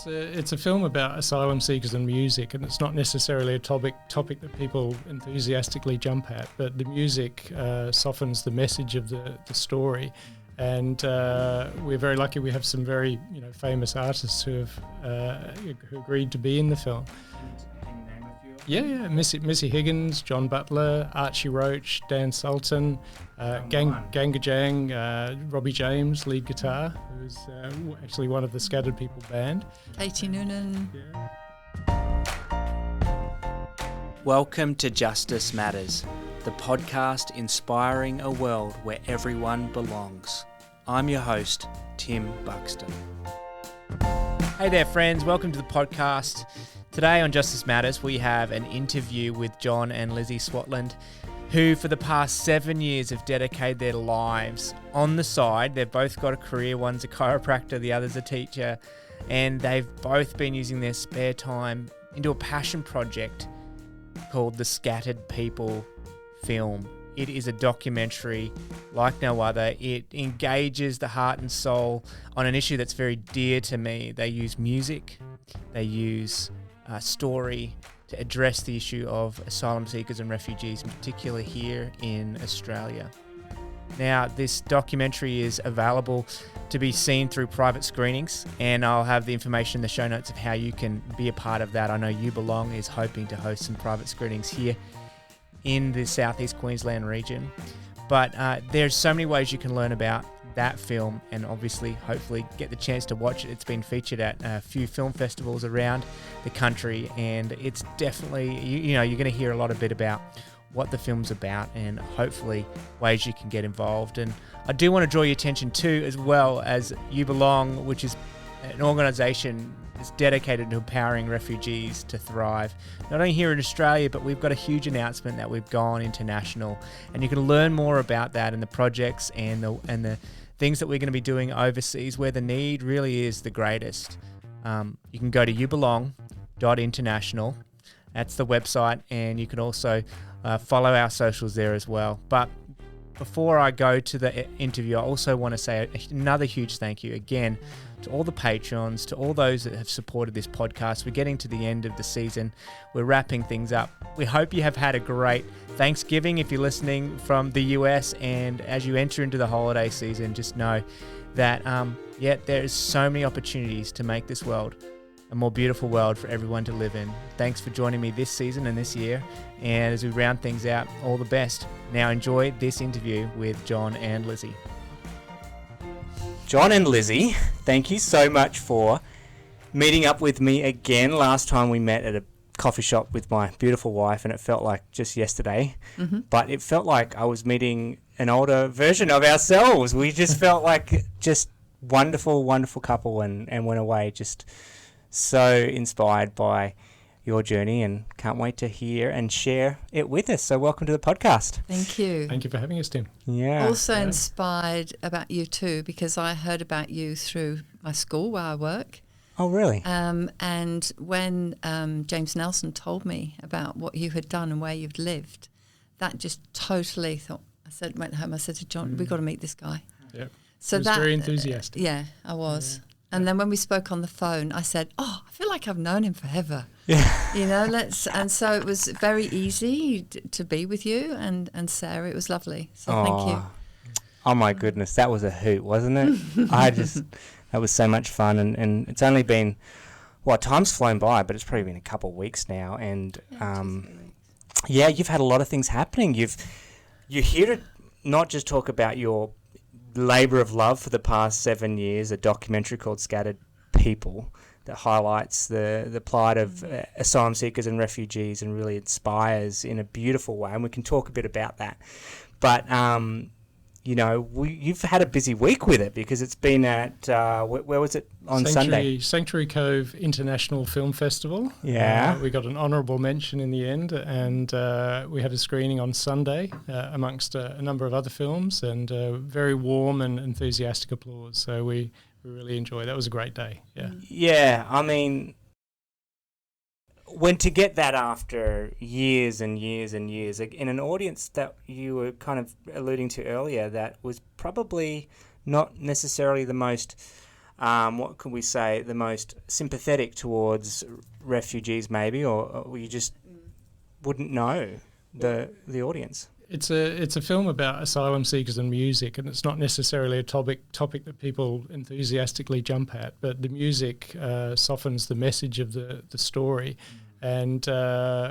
It's a film about asylum seekers and music, and it's not necessarily a topic that people enthusiastically jump at, but the music softens the message of the story. And we're very lucky we have some very famous artists who agreed to be in the film. Yeah, Missy Higgins, John Butler, Archie Roach, Dan Sultan, Ganga Jang, Robbie James, lead guitar, who's actually one of the Scattered People band. Katie Noonan. Yeah. Welcome to Justice Matters, the podcast inspiring a world where everyone belongs. I'm your host, Tim Buxton. Hey there, friends. Welcome to the podcast. Today on Justice Matters, we have an interview with John and Lizzi Swatland, who for the past 7 years have dedicated their lives on the side. They've both got a career. One's a chiropractor, the other's a teacher, and they've both been using their spare time into a passion project called the Scattered People film. It is a documentary like no other. It engages the heart and soul on an issue that's very dear to me. They use music, they use story to address the issue of asylum seekers and refugees, in particular here in Australia. Now, this documentary is available to be seen through private screenings, and I'll have the information in the show notes of how you can be a part of that. I know You Belong is hoping to host some private screenings here in the southeast Queensland region, but there's so many ways you can learn about that film and obviously hopefully get the chance to watch it. It's been featured at a few film festivals around the country, and it's definitely, you're going to hear a lot about what the film's about and hopefully ways you can get involved. And I do want to draw your attention to, as well as You Belong, which is an organisation that's dedicated to empowering refugees to thrive, not only here in Australia, but we've got a huge announcement that we've gone international, and you can learn more about that and the projects and the things that we're going to be doing overseas where the need really is the greatest. You can go to youbelong.international. That's the website, and you can also follow our socials there as well. But before I go to the interview, I also want to say another huge thank you again to all the patrons, to all those that have supported this podcast. We're getting to the end of the season. We're wrapping things up. We hope you have had a great Thanksgiving if you're listening from the US, and as you enter into the holiday season, just know that there is so many opportunities to make this world a more beautiful world for everyone to live in. Thanks for joining me this season and this year, and as we round things out, all the best. Now enjoy this interview with John and Lizzi. John and Lizzi, thank you so much for meeting up with me again. Last time we met at a coffee shop with my beautiful wife, and it felt like just yesterday, but it felt like I was meeting an older version of ourselves. We just felt like just wonderful couple, and went away just so inspired by your journey, and can't wait to hear and share it with us. So welcome to the podcast. Thank you. Thank you for having us, Tim. Yeah. Also inspired about you too, because I heard about you through my school where I work. Oh, really? And when James Nelson told me about what you had done and where you'd lived, that just totally went home. I said to John, we've got to meet this guy. Yeah. So he was very enthusiastic. Yeah, I was. Yeah. And then when we spoke on the phone, I said, I feel like I've known him forever. Yeah. And so it was very easy to be with you and Sarah. It was lovely. So thank you. Oh my goodness, that was a hoot, wasn't it? That was so much fun, and it's only been, time's flown by, but it's probably been a couple of weeks now, and you've had a lot of things happening. You're here to not just talk about your labour of love for the past 7 years, a documentary called Scattered People that highlights the plight of asylum seekers and refugees and really inspires in a beautiful way, and we can talk a bit about that. But you've had a busy week with it, because it's been at where was it on Sunday? Sanctuary Cove International Film Festival. Yeah, we got an honourable mention in the end, and we had a screening on Sunday amongst a number of other films, and very warm and enthusiastic applause. So we really enjoyed. That was a great day. Yeah. Yeah, I mean, when to get that after years and years and years in an audience that you were kind of alluding to earlier, that was probably not necessarily the most what can we say, the most sympathetic towards refugees maybe, or you just wouldn't know the audience? It's a film about asylum seekers and music, and it's not necessarily a topic that people enthusiastically jump at, but the music softens the message of the story. And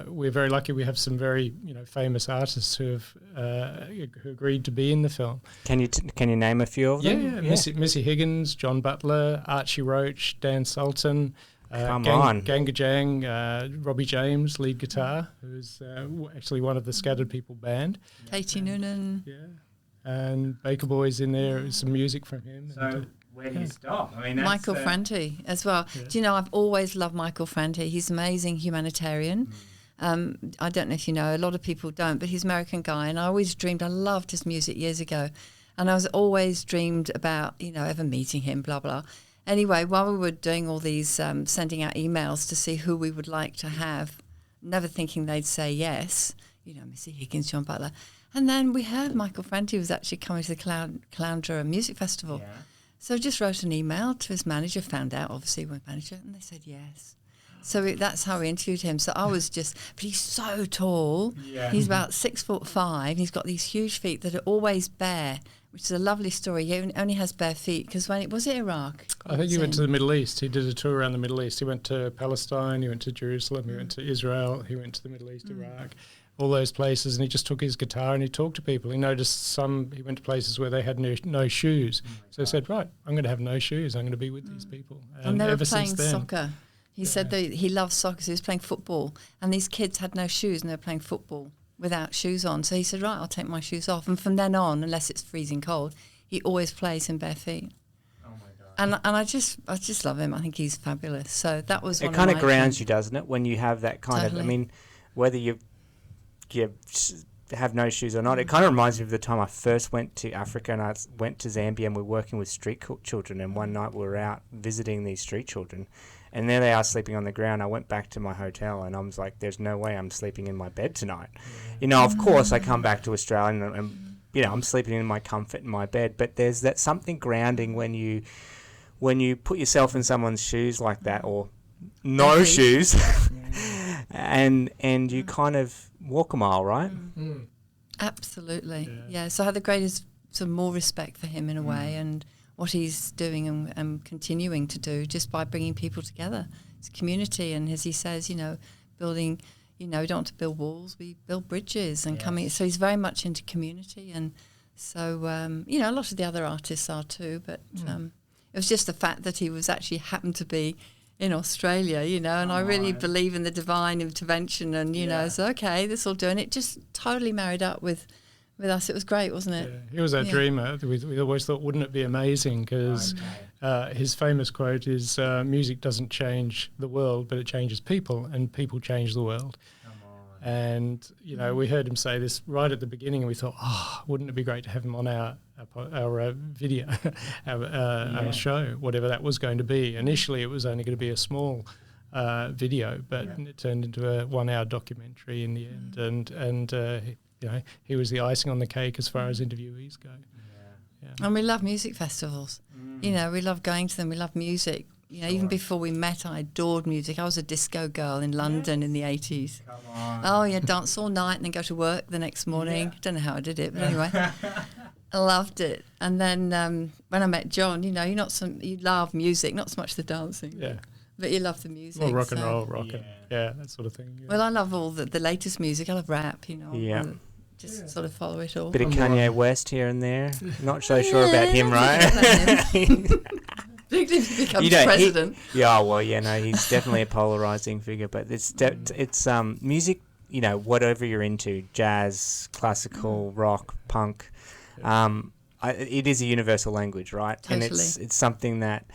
we're very lucky we have some very famous artists who agreed to be in the film. Can you name a few of them? Yeah. Missy Higgins, John Butler, Archie Roach, Dan Sultan, Ganga Jang, Robbie James, lead guitar, who's actually one of the Scattered People band. Katie Noonan. Yeah. And Baker Boy's in there, some music from him. So where do you stop? I mean, Michael Franti as well. Yeah. Do you know, I've always loved Michael Franti. He's an amazing humanitarian. I don't know if you know, a lot of people don't, but he's an American guy, and I loved his music years ago, and I was always dreamed about, ever meeting him, blah, blah. Anyway, while we were doing all these, sending out emails to see who we would like to have, never thinking they'd say yes, Missy Higgins, John Butler. And then we heard Michael Franti was actually coming to the Caloundra Music Festival. Yeah. So I just wrote an email to his manager, found out, obviously, my manager, and they said yes. So that's how we interviewed him. So I was but he's so tall. Yeah. He's about 6'5". He's got these huge feet that are always bare, which is a lovely story. He only has bare feet because was it Iraq? I think he went to the Middle East. He did a tour around the Middle East. He went to Palestine, he went to Jerusalem, he went to Israel, he went to the Middle East, Iraq, all those places, and he just took his guitar and he talked to people. He noticed he went to places where they had no shoes. So he said, right, I'm going to have no shoes. I'm going to be with these people. And they were playing soccer. He said that he loves soccer, so he was playing football, and these kids had no shoes and they were playing football without shoes on. So he said, right, I'll take my shoes off. And from then on, unless it's freezing cold, he always plays in bare feet. Oh my God. And I just love him. I think he's fabulous. So that was it kind of grounds you, doesn't it, when you have that kind of, I mean, whether you have no shoes or not, it kind of reminds me of the time I first went to Africa, and I went to Zambia, and we're working with street children, and one night we were out visiting these street children, and there they are sleeping on the ground. I went back to my hotel and I was like, there's no way I'm sleeping in my bed tonight. Of course I come back to Australia and I'm sleeping in my comfort in my bed, but there's that something grounding when you put yourself in someone's shoes like that, or no shoes, and you kind of walk a mile, right? Absolutely. Yeah. So I had the greatest more respect for him in a way, and what he's doing and continuing to do just by bringing people together. It's a community, and as he says, building, we don't want to build walls, we build bridges and coming. So he's very much into community, and so, a lot of the other artists are too, but it was just the fact that he was actually happened to be in Australia, and I really believe in the divine intervention, and, so, okay, this will do. And it just totally married up with us. It was great, wasn't it? Yeah. He was our dreamer. We always thought, wouldn't it be amazing? Because his famous quote is, music doesn't change the world, but it changes people, and people change the world. And, we heard him say this right at the beginning, and we thought, wouldn't it be great to have him on our video, our show, whatever that was going to be. Initially, it was only going to be a small video, but it turned into a 1-hour documentary in the end. And he was the icing on the cake as far as interviewees go. Yeah. And we love music festivals. We love going to them. We love music. Even before we met, I adored music. I was a disco girl in London in the 80s. Come on. Oh, yeah, dance all night and then go to work the next morning. Yeah. Don't know how I did it, but anyway, I loved it. And then when I met John, you love music, not so much the dancing. Yeah. But you love the music. Well, rock and roll, that sort of thing. Yeah. Well, I love all the latest music. I love rap, Just sort of follow it all. Bit of Kanye West here and there. Not so sure about him, right? He becomes president. He's definitely a polarizing figure. But it's music, whatever you're into, jazz, classical, rock, punk. It is a universal language, right? Totally. And it's something that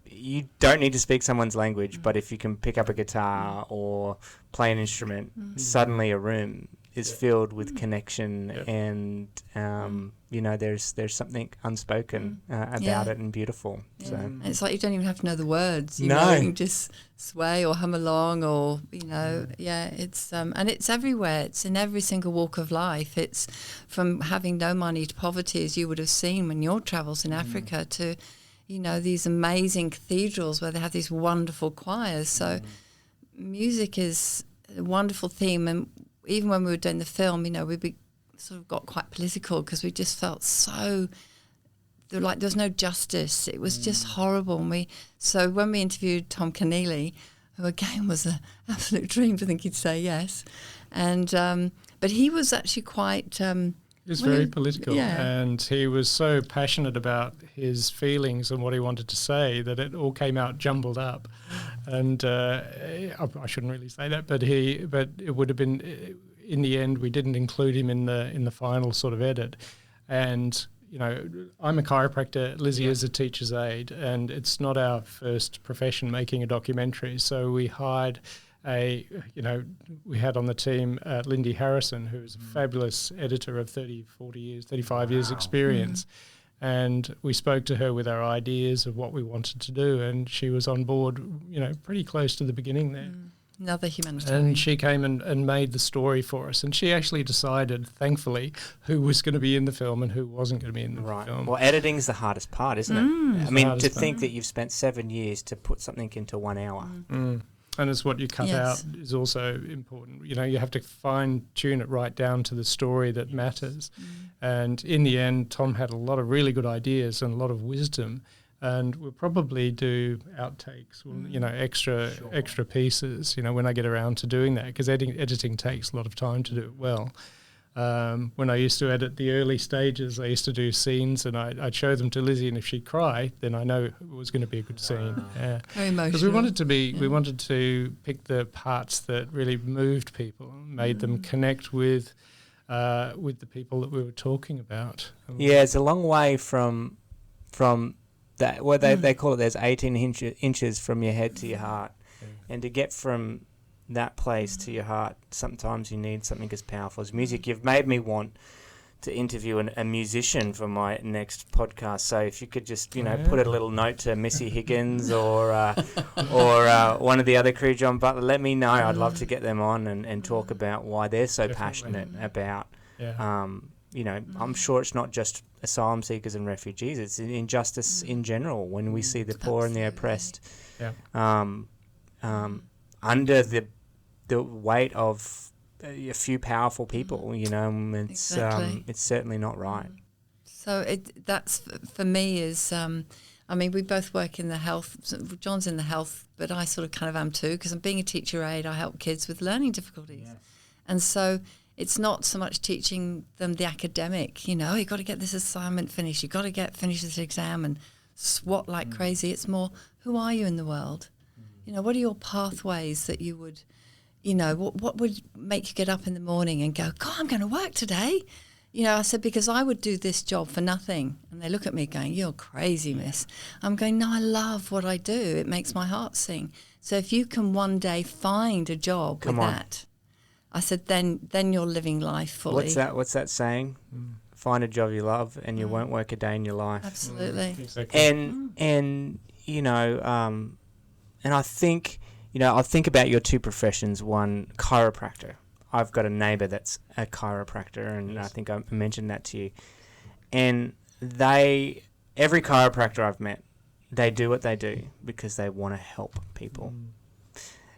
you don't need to speak someone's language, but if you can pick up a guitar or play an instrument, suddenly a room is filled with connection, and there's something unspoken about it and beautiful. Yeah. So and it's like you don't even have to know the words. You can just sway or hum along, or it's and it's everywhere. It's in every single walk of life. It's from having no money to poverty, as you would have seen when your travels in Africa, to these amazing cathedrals where they have these wonderful choirs. So music is a wonderful theme. And even when we were doing the film, we sort of got quite political because we just felt so there was no justice. It was just horrible. And so when we interviewed Tom Keneally, who again was an absolute dream to think he'd say yes, and but he was actually quite. He was very political, and he was so passionate about his feelings and what he wanted to say that it all came out jumbled up. And I shouldn't really say that, but it would have been, in the end, we didn't include him in the final sort of edit. And I'm a chiropractor. Lizzie is a teacher's aide, and it's not our first profession making a documentary. So we hired we had on the team Lindy Harrison, who's a fabulous editor of 35 years experience. And we spoke to her with our ideas of what we wanted to do, and she was on board, pretty close to the beginning there. Another humanitarian. And she came and made the story for us. And she actually decided, thankfully, who was going to be in the film and who wasn't going to be in the film. Well, editing's the hardest part, isn't it? I mean, to think that you've spent 7 years to put something into 1 hour. And it's what you cut out is also important. You have to fine-tune it right down to the story that matters. And in the end, Tom had a lot of really good ideas and a lot of wisdom. And we'll probably do outtakes, extra pieces, when I get around to doing that, because editing takes a lot of time to do it well. When I used to edit the early stages, I used to do scenes, and I'd show them to Lizzie, and if she'd cry, then I know it was going to be a good scene. Very emotional. Because we wanted to pick the parts that really moved people, made them connect with the people that we were talking about. Yeah, it's a long way from that. What they call it, there's 18 inches from your head to your heart, and to get from that place to your heart, sometimes you need something as powerful as music. You've made me want to interview a musician for my next podcast. So if you could just, put a little note to Missy Higgins or one of the other crew, John Butler, let me know. I'd love to get them on and talk about why they're so passionate about, I'm sure it's not just asylum seekers and refugees. It's injustice in general when we see the poor and the oppressed under the weight of a few powerful people, it's certainly not right. So that's for me is, we both work in the health. John's in the health, but I sort of kind of am too, because I'm being a teacher aide. I help kids with learning difficulties, and so it's not so much teaching them the academic. You've got to get this assignment finished. You've got to finish this exam and swat like crazy. It's more, who are you in the world? What are your pathways that you would, what would make you get up in the morning and go, God, I'm going to work today? I said, because I would do this job for nothing. And they look at me going, you're crazy, miss. I'm going, no, I love what I do. It makes my heart sing. So if you can one day find a job that, I said, then you're living life fully. What's that saying? Find a job you love and you won't work a day in your life. Absolutely. Exactly. And I think, I think about your two professions. One, chiropractor. I've got a neighbour that's a chiropractor, and I think I mentioned that to you. And every chiropractor I've met, they do what they do because they want to help people.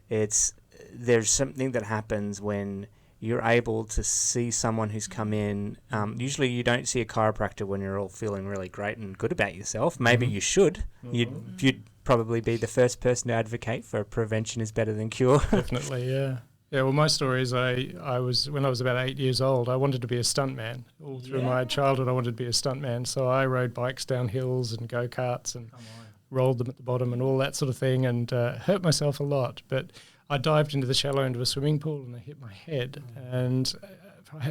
There's something that happens when you're able to see someone who's come in. Usually you don't see a chiropractor when you're all feeling really great and good about yourself. Maybe you should. You'd probably be the first person to advocate for prevention is better than cure. Definitely, yeah. Yeah, well, my story is I was, when I was about 8 years old, I wanted to be a stuntman. All through my childhood, I wanted to be a stuntman. So I rode bikes down hills and go-karts and rolled them at the bottom and all that sort of thing, and hurt myself a lot. But I dived into the shallow end of a swimming pool and I hit my head. And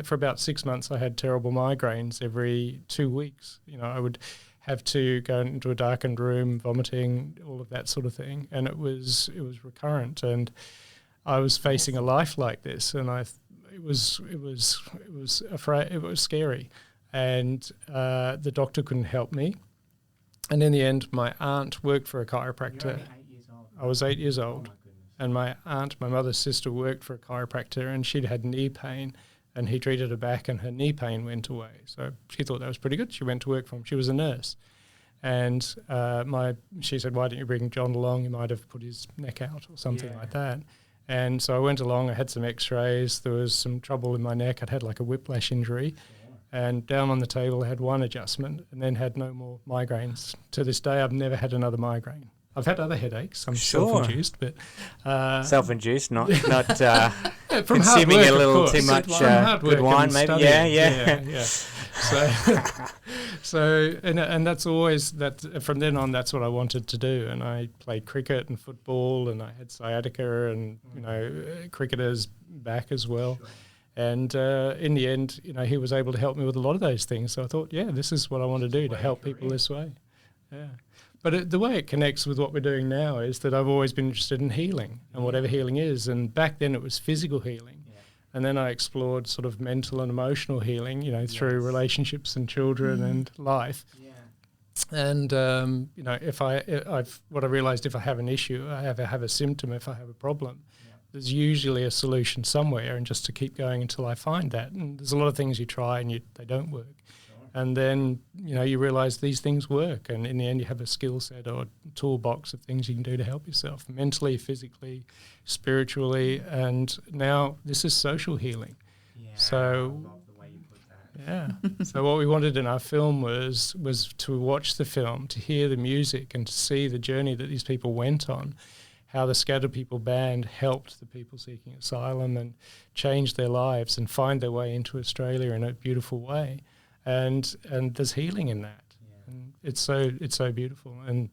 for about 6 months, I had terrible migraines every 2 weeks. I would have to go into a darkened room, vomiting, all of that sort of thing. And it was recurrent. And I was facing a life like this, and it was scary. And the doctor couldn't help me. And in the end, my aunt worked for a chiropractor. You're only 8 years old. I was 8 years old. Oh my goodness. And my aunt, my mother's sister, worked for a chiropractor, and she'd had knee pain, and he treated her back and her knee pain went away. So she thought that was pretty good. She went to work for him. She was a nurse. And she said, why don't you bring John along? He might have put his neck out or something like that. And so I went along, I had some x-rays, there was some trouble in my neck, I'd had like a whiplash injury. And down on the table I had one adjustment and then had no more migraines. To this day I've never had another migraine. I've had other headaches. I'm self-induced, but self-induced, not from consuming work, a little too much good wine, maybe. Yeah. And that's always that. From then on, that's what I wanted to do. And I played cricket and football, and I had sciatica, and cricketers back as well. Sure. And in the end, he was able to help me with a lot of those things. So I thought, this is what I want to do, to help people this way. Yeah. But the way it connects with what we're doing now is that I've always been interested in healing and whatever healing is. And back then it was physical healing. Yeah. And then I explored sort of mental and emotional healing, through relationships and children and life. Yeah. And, what I realised, if I have an issue, I have a symptom, if I have a problem, there's usually a solution somewhere, and just to keep going until I find that. And there's a lot of things you try and they don't work. And then, you realise these things work, and in the end you have a skill set or toolbox of things you can do to help yourself mentally, physically, spiritually, and now this is social healing. Yeah, so, I love the way you put that. Yeah. So what we wanted in our film was to watch the film, to hear the music and to see the journey that these people went on, how the Scattered People Band helped the people seeking asylum and change their lives and find their way into Australia in a beautiful way. And there's healing in that. Yeah. And it's so beautiful. And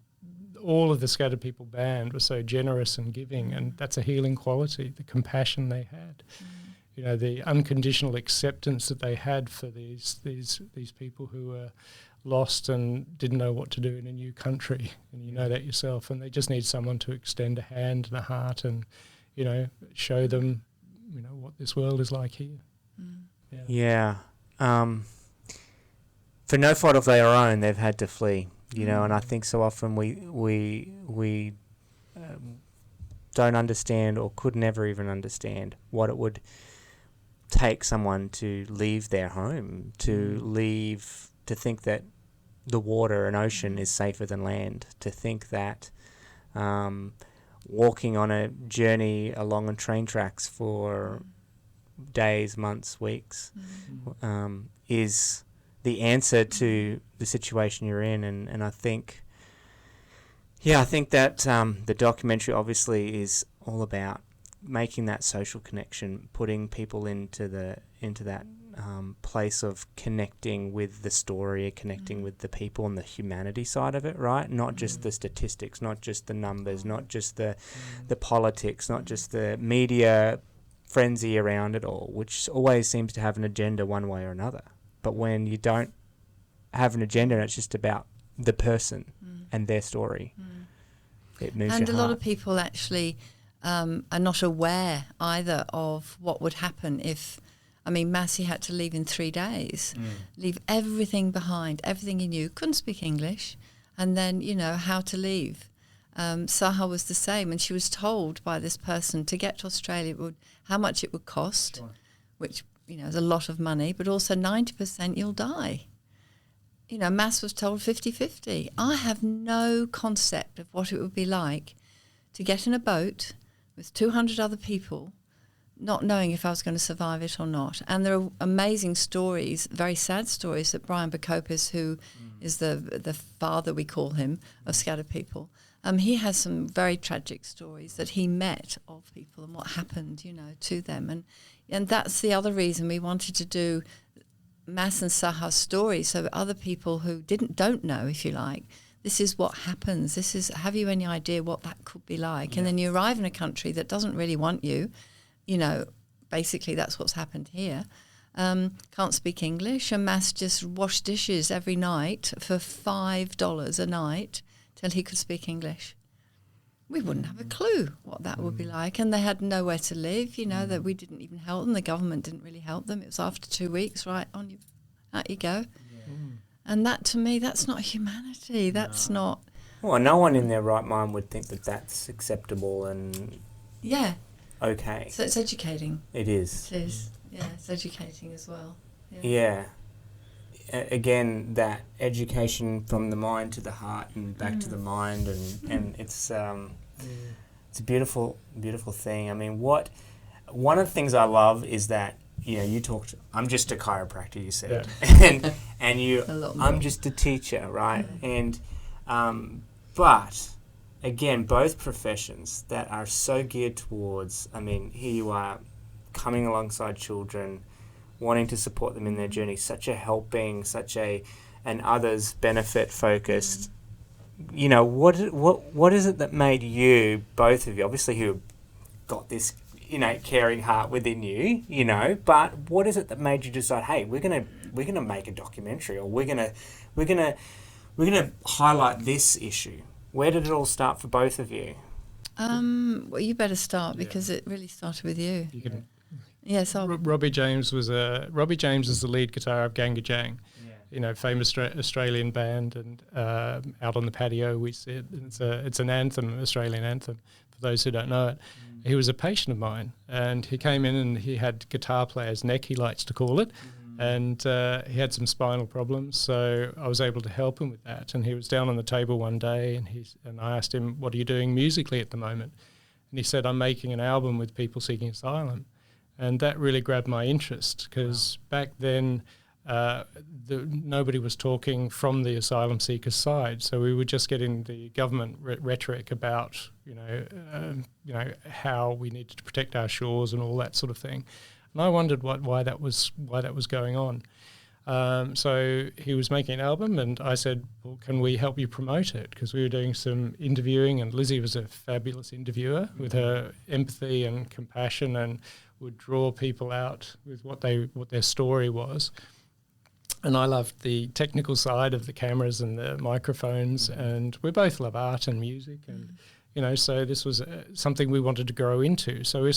all of the Scattered People Band was so generous and giving, and that's a healing quality, the compassion they had. The unconditional acceptance that they had for these people who were lost and didn't know what to do in a new country, and you know that yourself, and they just need someone to extend a hand and a heart and show them what this world is like here. For no fault of their own, they've had to flee, and I think so often we don't understand, or could never even understand, what it would take someone to leave their home, to think that the water and ocean is safer than land, to think that walking on a journey along on train tracks for days, months, weeks is the answer to the situation you're in. And I think that the documentary obviously is all about making that social connection, putting people into that place of connecting with the story, connecting with the people and the humanity side of it, right? Not just the statistics, not just the numbers, not just the politics, not just the media frenzy around it all, which always seems to have an agenda one way or another. But when you don't have an agenda and it's just about the person and their story, it moves and your a heart. lot of people actually are not aware either of what would happen if, Massey had to leave in 3 days, leave everything behind, everything he knew, couldn't speak English, and then, how to leave. Saha was the same, and she was told by this person to get to Australia how much it would cost, which, is a lot of money, but also 90% you'll die. Mass was told 50-50. I have no concept of what it would be like to get in a boat with 200 other people, not knowing if I was going to survive it or not. And there are amazing stories, very sad stories, that Brian Bacopis, who is the father, we call him, of Scattered People, he has some very tragic stories that he met of people and what happened, to them. And that's the other reason we wanted to do Mass and Saha's story, so other people who don't know, if you like, this is what happens. Have you any idea what that could be like? Yes. And then you arrive in a country that doesn't really want you. Basically that's what's happened here. Can't speak English, and Mass just washed dishes every night for $5 a night till he could speak English. We wouldn't have a clue what that would be like, and they had nowhere to live, that we didn't even help them. The government didn't really help them. It was after 2 weeks, right, out you go. Yeah. And that, to me, that's not humanity. That's not... Well, no one in their right mind would think that that's acceptable and... Yeah. Okay. So it's educating. It is. It is. Yeah, it's educating as well. Yeah. again, that education from the mind to the heart and back to the mind, and it's a beautiful thing. I mean, one of the things I love is that, you know, you talked, I'm just a chiropractor, you said, and you, I'm just a teacher, right? And, but again, both professions that are so geared towards, I mean, here you are coming alongside children, wanting to support them in their journey, such a helping, and others benefit focused. You know, what is it that made you, both of you, obviously who got this, you know, caring heart within you, you know, but what is it that made you decide, hey, we're gonna make a documentary, or we're gonna highlight this issue? Where did it all start for both of you? Well, you better start, because it really started with you. Yes, Robbie James is the lead guitar of Ganga Jang, you know, famous Australian band, and out on the patio we sit. It's an anthem, Australian anthem, for those who don't know it. He was a patient of mine, and he came in and he had guitar player's neck, he likes to call it, and he had some spinal problems, so I was able to help him with that. And he was down on the table one day, and I asked him, what are you doing musically at the moment? And he said, I'm making an album with people seeking asylum. And that really grabbed my interest, because back then nobody was talking from the asylum seekers' side. So we were just getting the government rhetoric about, you know, how we needed to protect our shores and all that sort of thing. And I wondered why that was going on. So he was making an album, and I said, well, can we help you promote it? Because we were doing some interviewing, and Lizzi was a fabulous interviewer with her empathy and compassion, and would draw people out with what their story was. And I loved the technical side of the cameras and the microphones, and we both love art and music, and you know, so this was something we wanted to grow into. So we were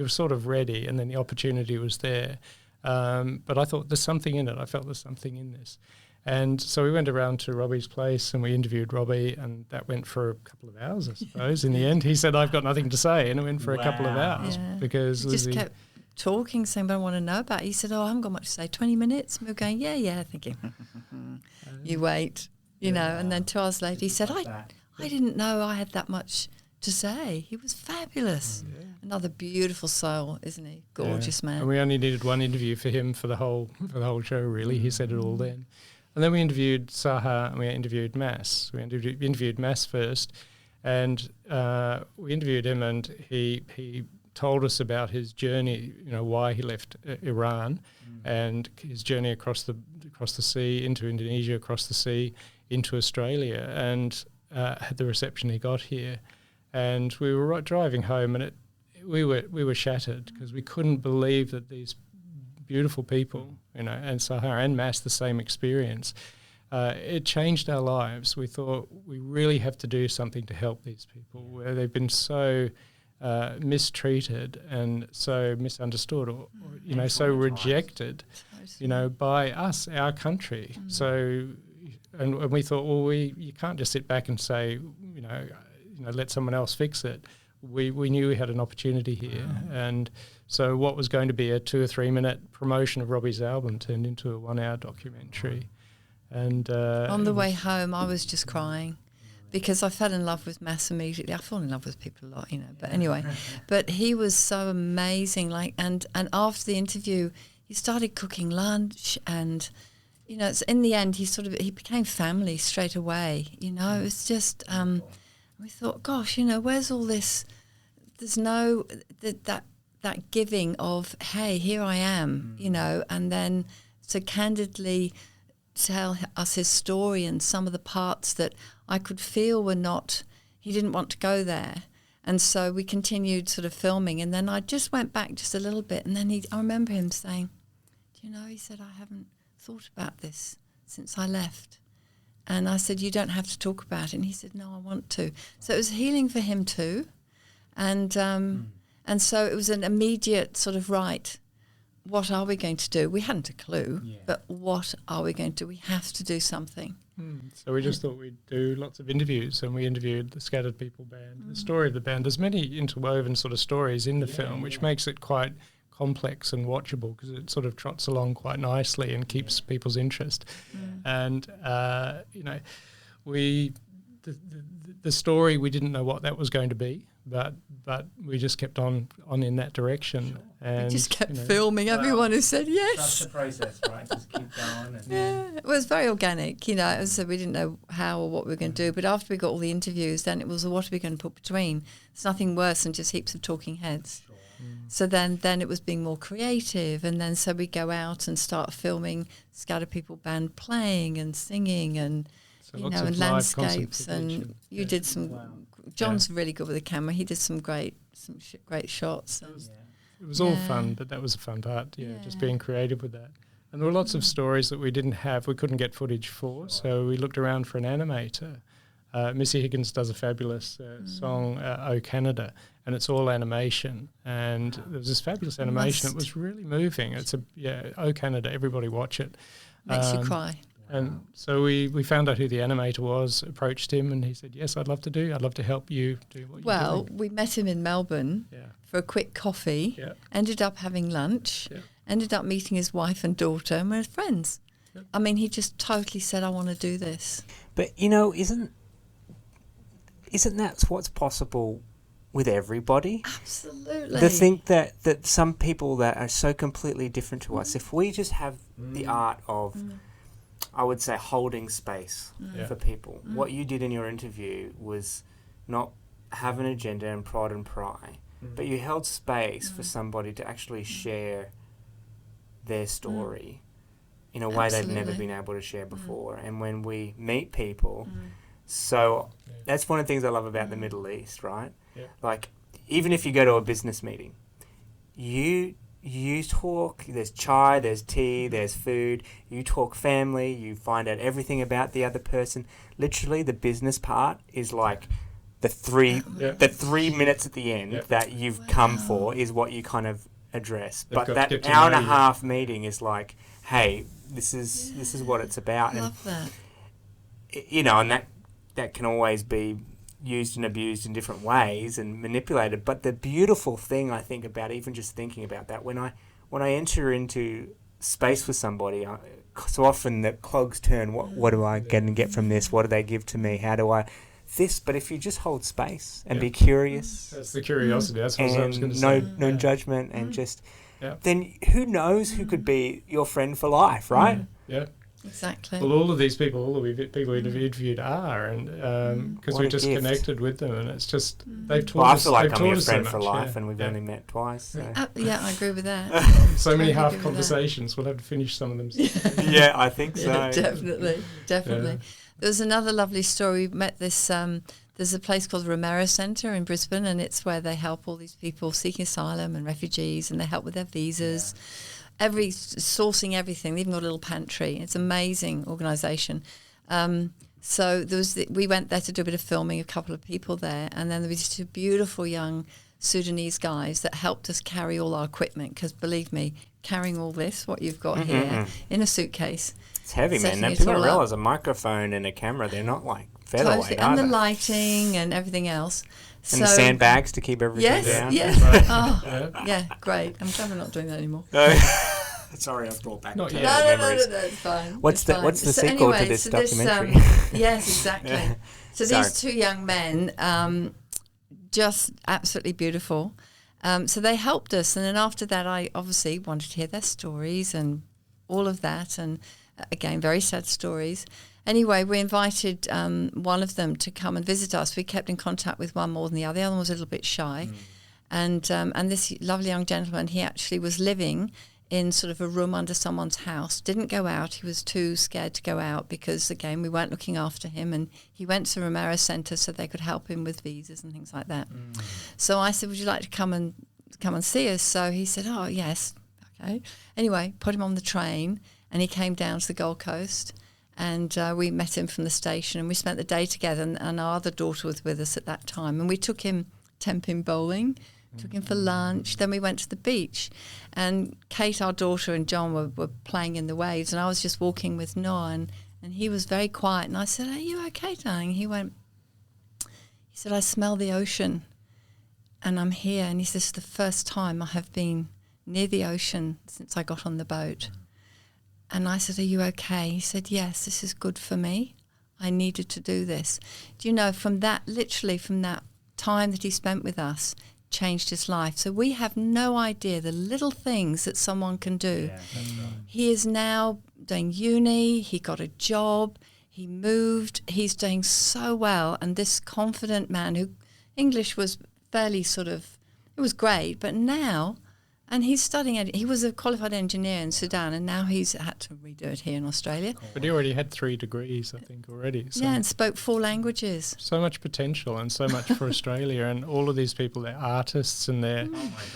sort of ready, and then the opportunity was there. But I thought, there's something in it. I felt there's something in this. And so we went around to Robbie's place and we interviewed Robbie, and that went for a couple of hours, I suppose. In the end, he said, I've got nothing to say, and it went for a couple of hours because he just kept talking, saying, but I want to know about it. He said, I haven't got much to say, 20 minutes? And we were going, yeah, thinking, you wait, you know. And then 2 hours later, he said, I didn't know I had that much to say. He was fabulous. Another beautiful soul, isn't he? Gorgeous man. And we only needed one interview for him for the whole show, really. He said it all then. And then we interviewed Saha and we interviewed Mas. We interviewed Mas first, and we interviewed him, and he told us about his journey, you know, why he left Iran, and his journey across the sea into Indonesia, across the sea into Australia, and had the reception he got here. And we were driving home, and we were shattered, because we couldn't believe that these beautiful people, you know, and Sahara and Mas, the same experience. It changed our lives. We thought, we really have to do something to help these people, where they've been so mistreated and so misunderstood, or you know, so rejected, you know, by us, our country. So, and we thought, well, you can't just sit back and say, you know, let someone else fix it. We knew we had an opportunity here, and so what was going to be a 2 or 3 minute promotion of Robbie's album turned into a 1 hour documentary. And on the way home, I was just crying, because I fell in love with Mas immediately. I fall in love with people a lot, you know. But anyway, but he was so amazing. Like, and after the interview, he started cooking lunch, and you know, it's, in the end, he became family straight away. You know, it was just. We thought, gosh, you know, where's all this? There's no that giving of, hey, here I am, you know, and then to candidly tell us his story, and some of the parts that I could feel were not, he didn't want to go there. And so we continued sort of filming, and then I just went back just a little bit, and then I remember him saying, do you know, he said, I haven't thought about this since I left. And I said, you don't have to talk about it. And he said, no, I want to. So it was healing for him too. And so it was an immediate sort of, right, what are we going to do? We hadn't a clue, but what are we going to do? We have to do something. So we just thought we'd do lots of interviews, and we interviewed the Scattered People band, the story of the band. There's many interwoven sort of stories in the film, which makes it quite complex and watchable because it sort of trots along quite nicely and keeps people's interest. And the story, we didn't know what that was going to be, but we just kept on in that direction. And we just kept filming everyone who said yes. That's the process, right? Just keep going. And It was very organic, It was, we didn't know how or what we were going to do. But after we got all the interviews, then it was, what are we going to put between? There's nothing worse than just heaps of talking heads. Sure. So then it was being more creative, and then so we go out and start filming Scatter People Band playing and singing and and landscapes. And you did some. John's really good with the camera. He did some great shots. It was all fun, but that was a fun part. Just being creative with that. And there were lots of stories that we didn't have. We couldn't get footage for, so we looked around for an animator. Missy Higgins does a fabulous song, "Oh Canada," and it's all animation. And there was this fabulous animation. It was really moving. It's "Oh Canada," everybody watch it. Makes you cry. And so we found out who the animator was, approached him, and he said, "Yes, I'd love to help you do what you're doing." Well, we met him in Melbourne for a quick coffee, ended up having lunch, ended up meeting his wife and daughter, and we're friends. Yep. I mean, he just totally said, "I want to do this." But, isn't that what's possible with everybody? Absolutely. To think that some people that are so completely different to us, if we just have the art of, I would say, holding space for people. What you did in your interview was not have an agenda and prod and pry, but you held space for somebody to actually share their story in a way they've never been able to share before. And when we meet people, so that's one of the things I love about the Middle East, right? Yeah. Like, even if you go to a business meeting, you talk, there's chai, there's tea, there's food, you talk family, you find out everything about the other person. Literally, the business part is like the 3 minutes at the end that you've come for is what you kind of address. But that hour and a half meeting is like, hey, this is what it's about. I love that. And that can always be used and abused in different ways and manipulated. But the beautiful thing, I think, about even just thinking about that, when I enter into space with somebody, so often the clogs turn, what do I get from this? What do they give to me? How do I... This, but if you just hold space and be curious... That's the curiosity, that's what I was going to say. No judgment and just... Then who knows who could be your friend for life, right? Yeah. Exactly. Well, all of these people, all the people we've interviewed are, and because we just connected with them, and it's just they've taught us. I feel like I'm your friend for life, and we've only met twice. So. I agree with that. So many half conversations. We'll have to finish some of them. Yeah, I think so. Definitely. Yeah. There's another lovely story. We met this. There's a place called the Romero Centre in Brisbane, and it's where they help all these people seeking asylum and refugees, and they help with their visas. Sourcing everything. They even got a little pantry. It's an amazing organisation. So we went there to do a bit of filming, a couple of people there, and then there was two beautiful young Sudanese guys that helped us carry all our equipment, because believe me, carrying all this, what you've got here, in a suitcase. It's heavy, man. People don't realise a microphone and a camera, they're not like featherweight, totally. And the lighting and everything else. And the sandbags to keep everything down. Yes. Great. I'm glad we're not doing that anymore. Sorry, I've brought back memories. No, it's fine. What's the sequel to this documentary? Yes, exactly. So these two young men, just absolutely beautiful. So they helped us, and then after that, I obviously wanted to hear their stories and all of that, and again, very sad stories. Anyway, we invited one of them to come and visit us. We kept in contact with one more than the other. The other one was a little bit shy. And this lovely young gentleman, he actually was living in sort of a room under someone's house, didn't go out. He was too scared to go out because, again, we weren't looking after him. And he went to the Romero Centre so they could help him with visas and things like that. So I said, would you like to come and see us? So he said, oh, yes. Okay. Anyway, put him on the train, and he came down to the Gold Coast. And we met him from the station, and we spent the day together, and our other daughter was with us at that time. And we took him 10-pin bowling, took him for lunch, then we went to the beach. And Kate, our daughter, and John were playing in the waves, and I was just walking with Noah, and he was very quiet. And I said, are you okay, darling? He said, I smell the ocean, and I'm here. And he said, this is the first time I have been near the ocean since I got on the boat. And I said, are you okay? He said, yes, this is good for me. I needed to do this. Do you know, from that time that he spent with us, changed his life. So we have no idea the little things that someone can do. Yeah, that's right. He is now doing uni, he got a job, he moved, he's doing so well. And this confident man who English was fairly it was great, but now, and he's studying, he was a qualified engineer in Sudan, and now he's had to redo it here in Australia. But he already had 3 degrees, I think, already. So yeah, and spoke 4 languages. So much potential and so much for Australia. And all of these people, they're artists and they're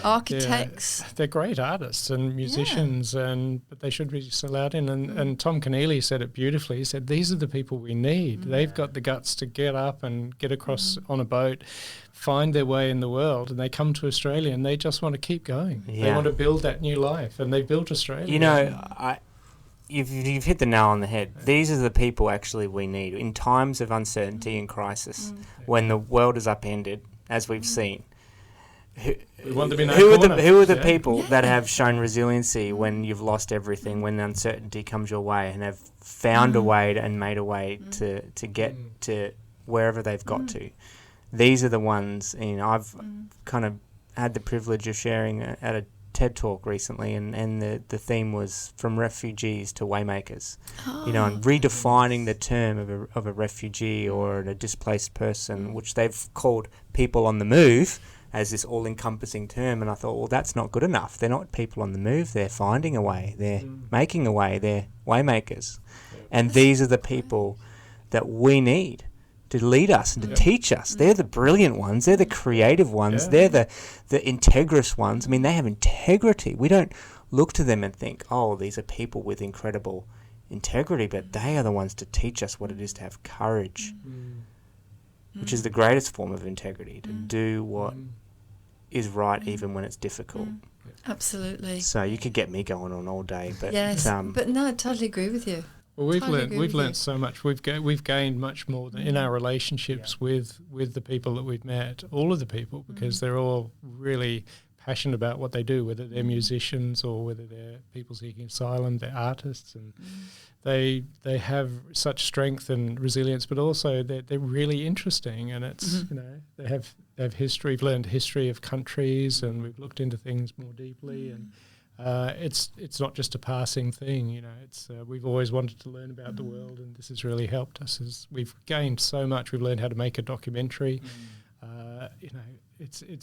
architects. They're great artists and musicians, but they should be allowed in. And Tom Keneally said it beautifully. He said, these are the people we need. They've got the guts to get up and get across on a boat, find their way in the world, and they come to Australia and they just want to keep going. They want to build that new life, and they've built Australia. You know, you've hit the nail on the head. These are the people actually we need in times of uncertainty and crisis, when the world is upended, as we've seen. We want them in our corner. Who are the people that have shown resiliency when you've lost everything, when the uncertainty comes your way, and have found a way and made a way to get to wherever they've got to? These are the ones, I've kind of had the privilege of sharing at a TED Talk recently, and the theme was from refugees to waymakers, and redefining the term of a refugee or a displaced person, which they've called people on the move, as this all-encompassing term. And I thought, well, that's not good enough. They're not people on the move. They're finding a way. They're making a way. They're waymakers. And these are the people that we need to lead us and to teach us. They're the brilliant ones. They're the creative ones. They're the integrous ones. I mean, they have integrity. We don't look to them and think, oh, these are people with incredible integrity, but they are the ones to teach us what it is to have courage, which is the greatest form of integrity, to do what is right even when it's difficult. Absolutely. So you could get me going on all day, but but no, I totally agree with you. Well, we've learned so much. We've gained much more than in our relationships with the people that we've met, all of the people, because they're all really passionate about what they do, whether they're musicians or whether they're people seeking asylum, they're artists, and they have such strength and resilience, but also they're really interesting, and it's they have history. We've learned history of countries, and we've looked into things more deeply, and it's not just a passing thing, it's we've always wanted to learn about the world, and this has really helped us as we've gained so much. We've learned how to make a documentary.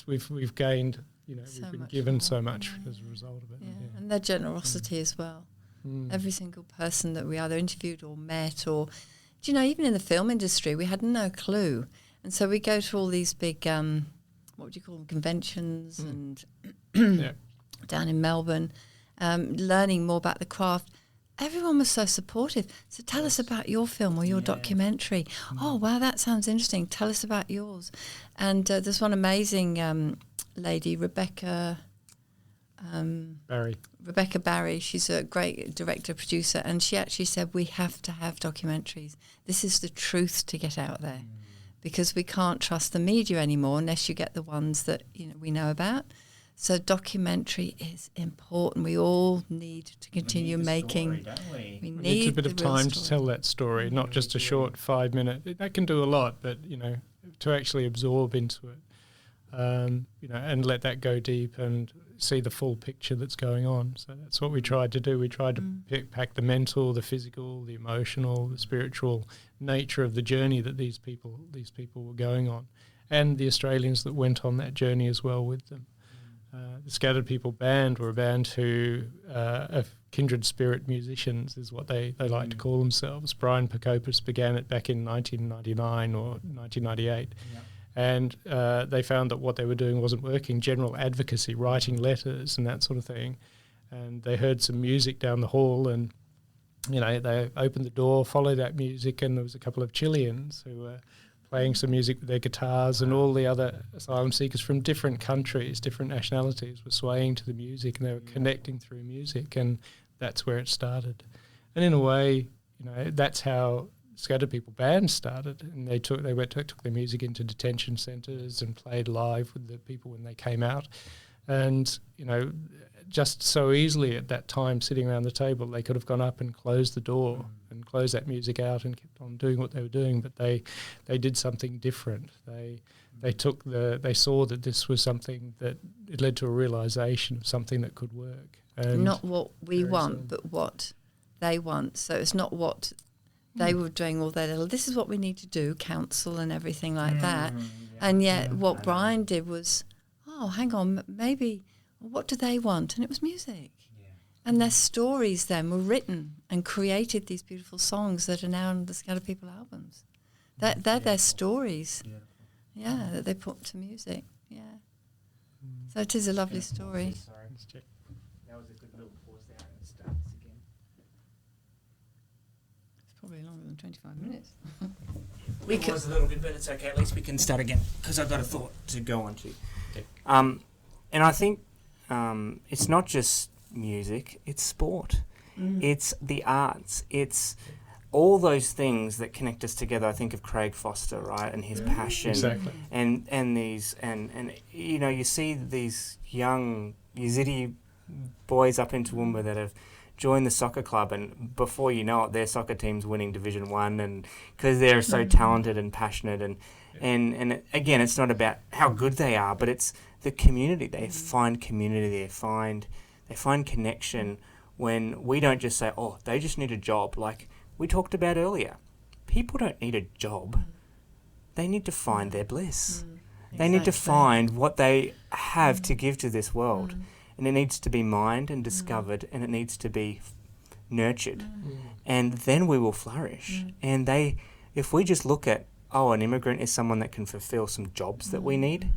We've gained, we've been given so much as a result of it. And their generosity as well. Every single person that we either interviewed or met, or even in the film industry, we had no clue. And so we go to all these big what would you call them, conventions and down in Melbourne, learning more about the craft. Everyone was so supportive. So tell us about your film or your documentary. Oh, wow, that sounds interesting. Tell us about yours. And there's one amazing lady, Rebecca Barry. She's a great director, producer, and she actually said, we have to have documentaries. This is the truth to get out there, because we can't trust the media anymore unless you get the ones that we know about. So documentary is important. We all need to continue making. We need a bit of time to tell that story, not just a short 5-minute. That can do a lot, but to actually absorb into it, and let that go deep and see the full picture that's going on. So that's what we tried to do. We tried to pack the mental, the physical, the emotional, the spiritual nature of the journey that these people were going on, and the Australians that went on that journey as well with them. The Scattered People Band were a band who of kindred spirit musicians is what they like to call themselves. Brian Pacopis began it back in 1999 or 1998. And they found that what they were doing wasn't working, general advocacy, writing letters and that sort of thing. And they heard some music down the hall, and they opened the door, followed that music, and there was a couple of Chileans who were playing some music with their guitars, and all the other asylum seekers from different countries, different nationalities were swaying to the music, and they were connecting through music, and that's where it started. And in a way, that's how Scattered People Band started, and they took their music into detention centres and played live with the people when they came out. And, just so easily at that time, sitting around the table, they could have gone up and closed the door and closed that music out and kept on doing what they were doing. But they did something different. They saw that this was something that it led to a realization of something that could work. And not what we want, but what they want. So it's not what they were doing all their little, this is what we need to do, council and everything like that. And yet what Brian did was, hang on, maybe, what do they want? And it was music. Yeah. And their stories then were written and created these beautiful songs that are now on the Scattered People albums. They're their stories. Yeah, that they put to music. Yeah. So it is a lovely story. Sorry, let's check. That was a good little pause there and start this again. It's probably longer than 25 minutes. It was a little bit, but it's okay. At least we can start again because I've got a thought to go on to. Okay. And I think it's not just music, it's sport. It's the arts. It's all those things that connect us together. I think of Craig Foster, right, and his passion. Exactly. And these and you see these young Yazidi boys up in Toowoomba that have joined the soccer club, and before you know it, their soccer team's winning Division 1, and because they're so talented and passionate, and again, it's not about how good they are, but it's the community. They find community. They find connection when we don't just say, they just need a job. Like we talked about earlier, people don't need a job. They need to find their bliss. They need to find what they have to give to this world. And it needs to be mined and discovered, and it needs to be nurtured. And then we will flourish. And if we just look at, an immigrant is someone that can fulfill some jobs that we need,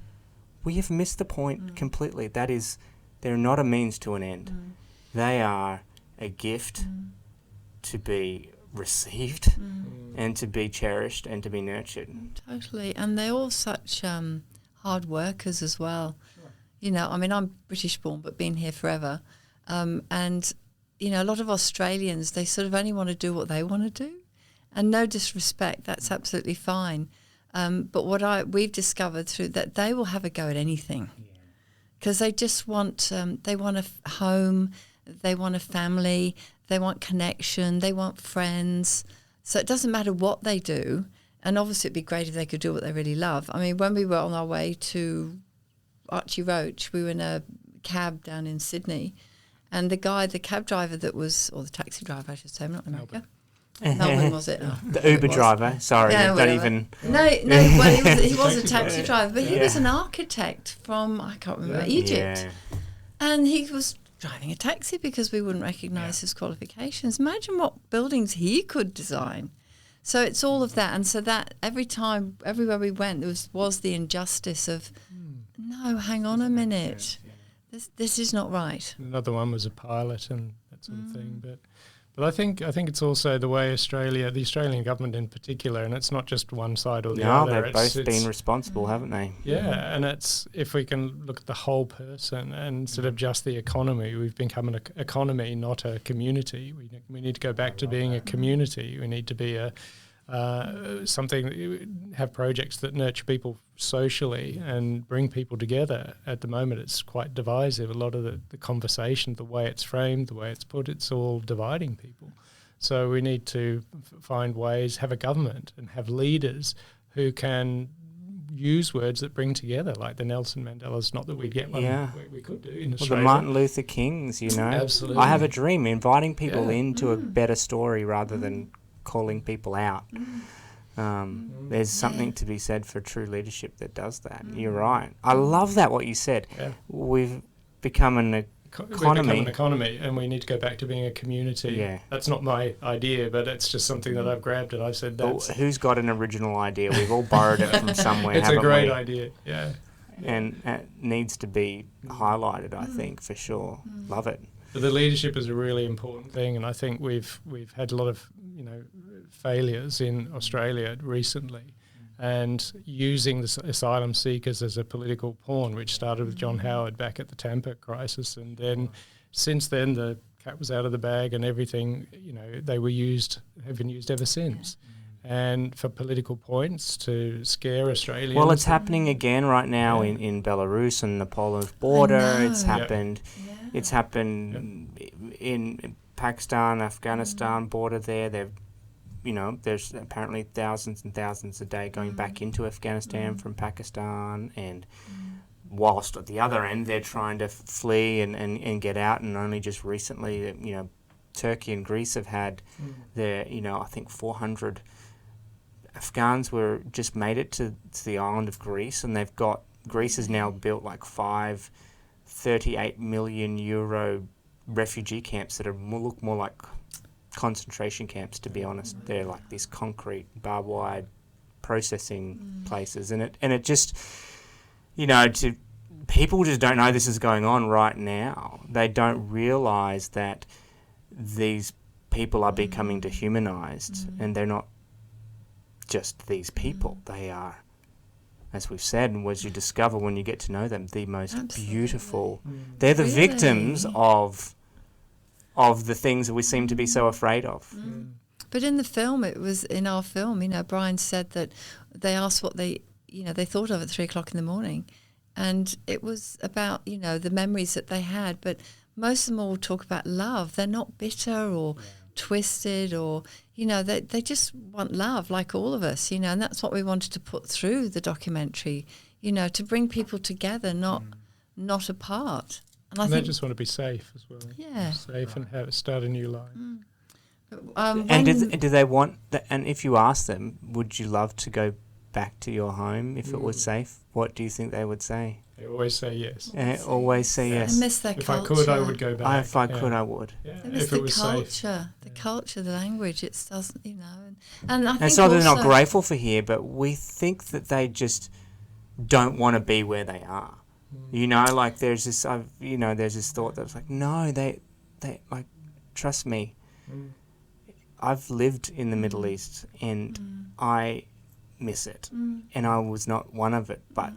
we have missed the point completely. That is, they're not a means to an end. They are a gift to be received and to be cherished and to be nurtured. Totally. And they're all such hard workers as well. Sure. I'm British born but been here forever. And, a lot of Australians, they sort of only want to do what they want to do. And no disrespect, that's absolutely fine. But what we've discovered through that, they will have a go at anything. Because they just want, they want a home, they want a family, they want connection, they want friends. So it doesn't matter what they do. And obviously it'd be great if they could do what they really love. I mean, when we were on our way to Archie Roach, we were in a cab down in Sydney, and the cab driver that was, or the taxi driver, I should say, I'm not in America. Melbourne, was it? Oh, the Uber driver, sorry, don't even... No, well, he was a taxi driver, but he was an architect from, I can't remember, Egypt. Yeah. And he was driving a taxi because we wouldn't recognise his qualifications. Imagine what buildings he could design. So it's all of that. And so that everywhere we went, there was the injustice of, no, hang on a minute. This is not right. Another one was a pilot and that sort of thing. But I think it's also the way the Australian government in particular, and it's not just one side or the other. No, they've both been responsible, haven't they? Yeah, and it's, if we can look at the whole person and instead of just the economy, we've become an economy, not a community. We need to go back to being a community. We need to be have projects that nurture people socially and bring people together. At the moment, it's quite divisive. A lot of the conversation, the way it's framed, the way it's put, it's all dividing people. So we need to find ways, have a government and have leaders who can use words that bring together, like the Nelson Mandela's. Not that we'd get one, we could do in Australia. Well, the Martin Luther Kings, Absolutely. I have a dream, inviting people into a better story rather than calling people out. There's something to be said for true leadership that does that. You're right. I love that, what you said. Yeah. We've become an economy, and we need to go back to being a community. Yeah. That's not my idea, but it's just something that I've grabbed and I've said that's... Well, who's got an original idea? We've all borrowed it from somewhere, It's a great idea, yeah. And it needs to be highlighted, I think, for sure. Love it. But the leadership is a really important thing, and I think we've had a lot of failures in Australia recently, and using the asylum seekers as a political pawn, which started with John Howard back at the Tampa crisis, and then since then the cat was out of the bag, and everything have been used ever since. and for political points to scare Australians. Well, it's happening again right now in Belarus and the Polish border. It's happened. It's happened in Pakistan, Afghanistan border there. There's apparently thousands and thousands a day going back into Afghanistan from Pakistan, and whilst at the other end they're trying to flee and get out, and only just recently, Turkey and Greece have had their, I think 400 Afghans just made it to the island of Greece, and Greece has now built like 5 38 million euro refugee camps that look more like concentration camps, to be honest. They're like these concrete barbed wire processing places, and it just, people just don't know this is going on right now. They don't realise that these people are becoming dehumanised, and they're not just these people. They are, as we've said, and as you discover when you get to know them, the most beautiful. They're the victims of the things that we seem to be so afraid of. But in the film, in our film, Brian said that they asked what they thought of at 3:00 in the morning, and it was about, the memories that they had, but most of them all talk about love. They're not bitter or twisted, or, they just want love like all of us, and that's what we wanted to put through the documentary, to bring people together, not apart. And they just want to be safe as well. Yeah. Safe and start a new life. And do they want that? And if you ask them, would you love to go back to your home if it was safe? What do you think they would say? They always say yes. Always say yes. I miss their culture. If I could, I would go back. If I could, I would. Yeah. If it was culture, safe. The culture, the language, it doesn't, And I think it's not that they're not grateful for here, but we think that they just don't want to be where they are. There's this, there's this thought that's like, no, they like, trust me. I've lived in the Middle East, and I miss it, and I was not one of it, but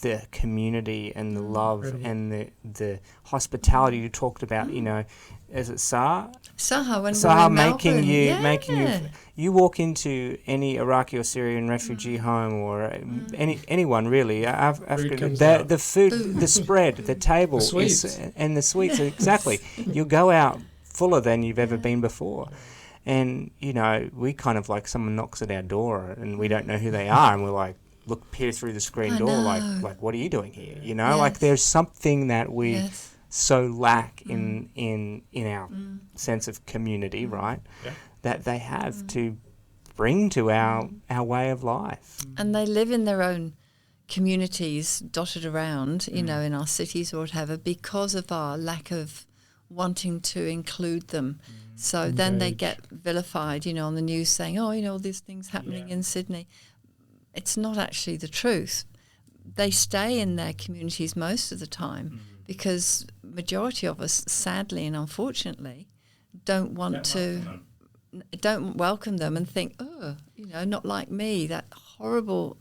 the community and the love and the hospitality you talked about, is it Saha? Saha making you walk into any Iraqi or Syrian refugee home, or anyone really, African, the food, the spread, the table, and the sweets, exactly. You'll go out fuller than you've ever been before. And, we kind of like, someone knocks at our door and we don't know who they are, and we're like, peer through the screen door, like, what are you doing here? Like, there's something that we so lack in our sense of community, right? Yeah. That they have to bring to our way of life. And they live in their own communities dotted around, in our cities or whatever, because of our lack of wanting to include them. So then they get vilified, on the news saying, all these things happening in Sydney. It's not actually the truth. They stay in their communities most of the time because majority of us, sadly and unfortunately, don't welcome them and think, not like me, that horrible,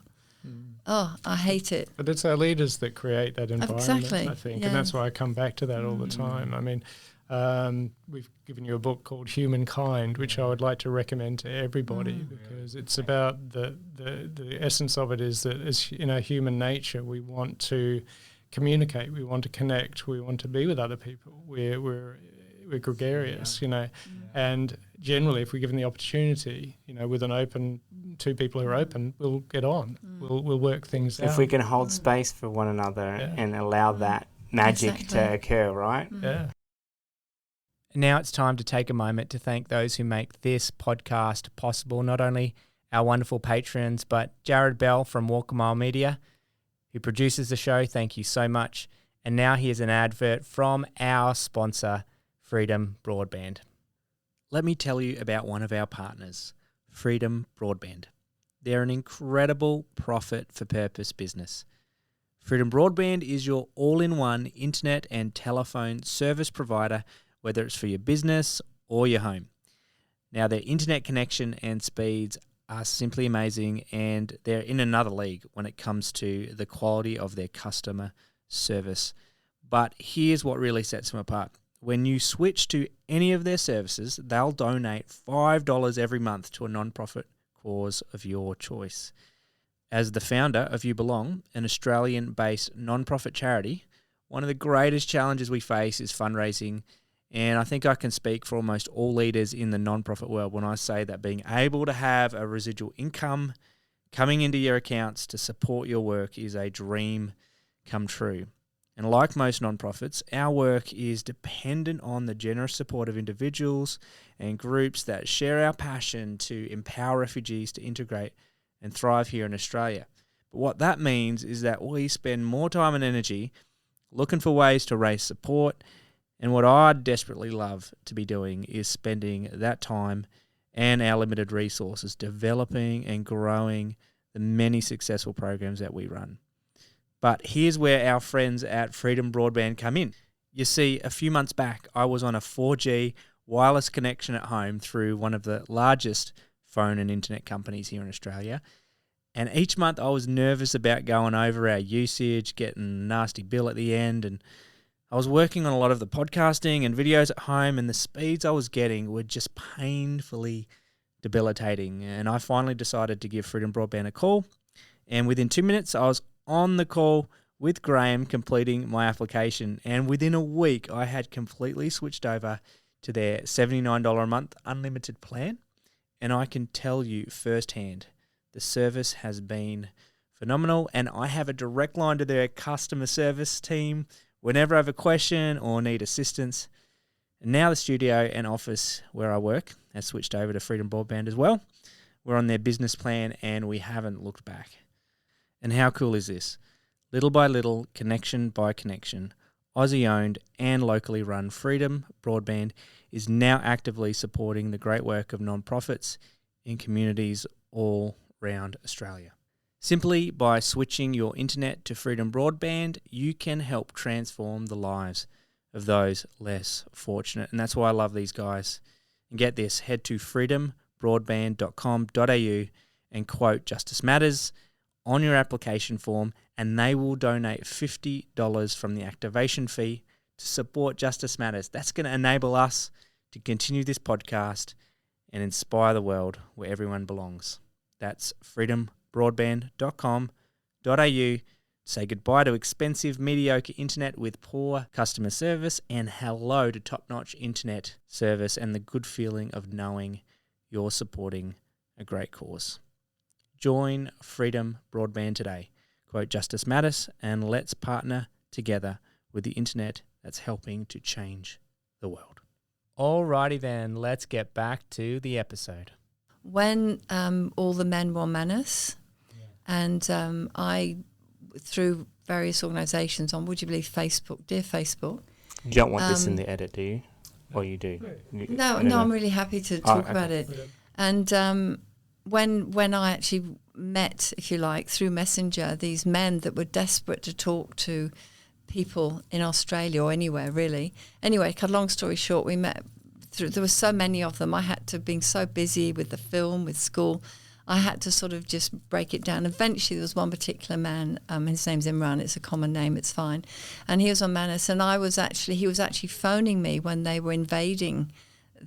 I hate it. But it's our leaders that create that environment, exactly. I think, and that's why I come back to that all the time. I mean, we've given you a book called Humankind, which I would like to recommend to everybody because it's about the essence of it is that as human nature, we want to communicate, we want to connect, we want to be with other people. We're gregarious, and generally, if we're given the opportunity, with two people who are open, we'll get on. We'll work things out. If we can hold space for one another and allow that magic to occur, right? Yeah. Now it's time to take a moment to thank those who make this podcast possible, not only our wonderful patrons, but Jared Bell from Walk a Mile Media, who produces the show. Thank you so much. And now here's an advert from our sponsor, Freedom Broadband. Let me tell you about one of our partners, Freedom Broadband. They're an incredible profit-for-purpose business. Freedom Broadband is your all-in-one internet and telephone service provider, whether it's for your business or your home. Now, their internet connection and speeds are simply amazing, and they're in another league when it comes to the quality of their customer service. But here's what really sets them apart. When you switch to any of their services, they'll donate $5 every month to a non-profit cause of your choice. As the founder of You Belong, an Australian-based non-profit charity, one of the greatest challenges we face is fundraising, and I think I can speak for almost all leaders in the non-profit world when I say that being able to have a residual income coming into your accounts to support your work is a dream come true. And like most non-profits, our work is dependent on the generous support of individuals and groups that share our passion to empower refugees to integrate and thrive here in Australia. But what that means is that we spend more time and energy looking for ways to raise support, and what I'd desperately love to be doing is spending that time and our limited resources developing and growing the many successful programs that we run. But here's where our friends at Freedom Broadband come in. You see, a few months back, I was on a 4G wireless connection at home through one of the largest phone and internet companies here in Australia. And each month I was nervous about going over our usage, getting a nasty bill at the end. And I was working on a lot of the podcasting and videos at home, and the speeds I was getting were just painfully debilitating. And I finally decided to give Freedom Broadband a call. And within 2 minutes, I was on the call with Graham completing my application. And within a week, I had completely switched over to their $79 a month unlimited plan. And I can tell you firsthand, the service has been phenomenal. And I have a direct line to their customer service team whenever I have a question or need assistance. And now the studio and office where I work has switched over to Freedom Broadband as well. We're on their business plan and we haven't looked back. And how cool is this? Little by little, connection by connection, Aussie-owned and locally run Freedom Broadband is now actively supporting the great work of non-profits in communities all around Australia. Simply by switching your internet to Freedom Broadband, you can help transform the lives of those less fortunate. And that's why I love these guys. And get this, head to freedombroadband.com.au and quote Justice Matters on your application form, and they will donate $50 from the activation fee to support Justice Matters. That's going to enable us to continue this podcast and inspire the world where everyone belongs. That's freedombroadband.com.au. Say goodbye to expensive, mediocre internet with poor customer service and hello to top-notch internet service and the good feeling of knowing you're supporting a great cause. Join Freedom Broadband today. Quote Justice Matters and let's partner together with the internet that's helping to change the world. Alrighty then, let's get back to the episode. When all the men were on Manus, and I, through various organisations on, would you believe, Facebook, dear Facebook. You don't want this in the edit, do you? Or you do? No, I'm really happy to talk about it. And when I actually met, if you like, through Messenger, these men that were desperate to talk to people in Australia or anywhere, really. Anyway, cut a long story short, we met. There were so many of them. I had to, being so busy with the film, with school, I had to sort of just break it down. Eventually, there was one particular man, his name's Imran, it's a common name, it's fine. And he was on Manus, and he was actually phoning me when they were invading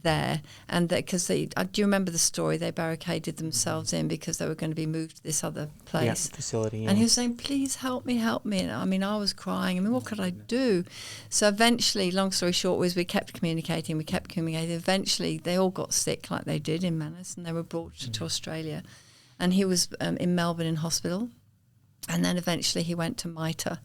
there, and because do you remember the story? They barricaded themselves in because they were going to be moved to this other place, facility. And he was saying, "Please help me." And I mean, I was crying. I mean, what could I do? So eventually, long story short, was we kept communicating. Eventually, they all got sick, like they did in Manus, and they were brought to Australia. And he was in Melbourne in hospital, and then eventually he went to Mitre.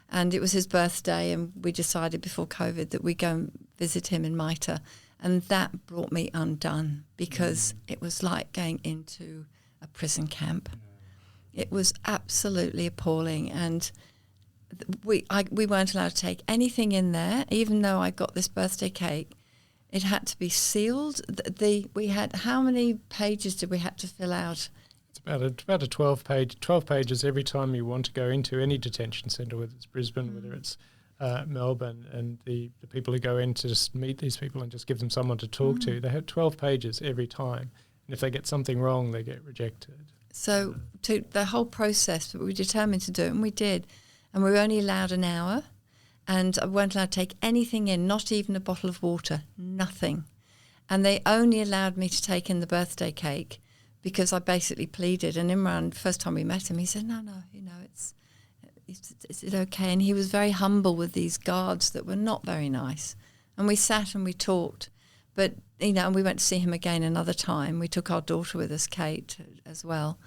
And it was his birthday, and we decided before COVID that we'd go and visit him in Mitre. And that brought me undone because it was like going into a prison camp. It was absolutely appalling. And we weren't allowed to take anything in there, even though I got this birthday cake. It had to be sealed. We had, how many pages did we have to fill out? It's about a 12 pages every time you want to go into any detention centre, whether it's Brisbane, whether it's Melbourne, and the people who go in to just meet these people and just give them someone to talk to, they have 12 pages every time. And if they get something wrong, they get rejected. So to the whole process, we were determined to do it, and we did. And we were only allowed an hour, and I weren't allowed to take anything in, not even a bottle of water, nothing. And they only allowed me to take in the birthday cake because I basically pleaded. And Imran, first time we met him, he said, no, is it okay? And he was very humble with these guards that were not very nice. And we sat and we talked. But, and we went to see him again another time. We took our daughter with us, Kate, as well.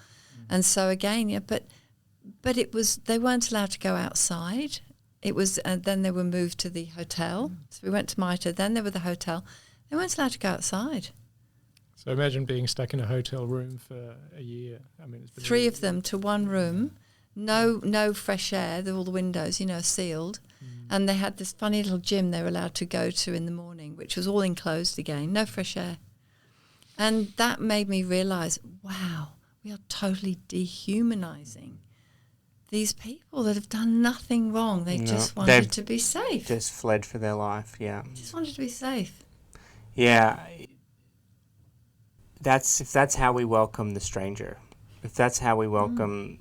And so again, but it was, they weren't allowed to go outside. It was, and then they were moved to the hotel. So we went to MITA, then they were the hotel. They weren't allowed to go outside. So imagine being stuck in a hotel room for a year. I mean, it's been 3 of them to one room, no fresh air. All the windows, sealed, and they had this funny little gym they were allowed to go to in the morning, which was all enclosed again, no fresh air, and that made me realise, wow, we are totally dehumanising these people that have done nothing wrong. They just wanted to be safe. Just fled for their life. Yeah. Just wanted to be safe. Yeah. If that's how we welcome the stranger, if that's how we welcome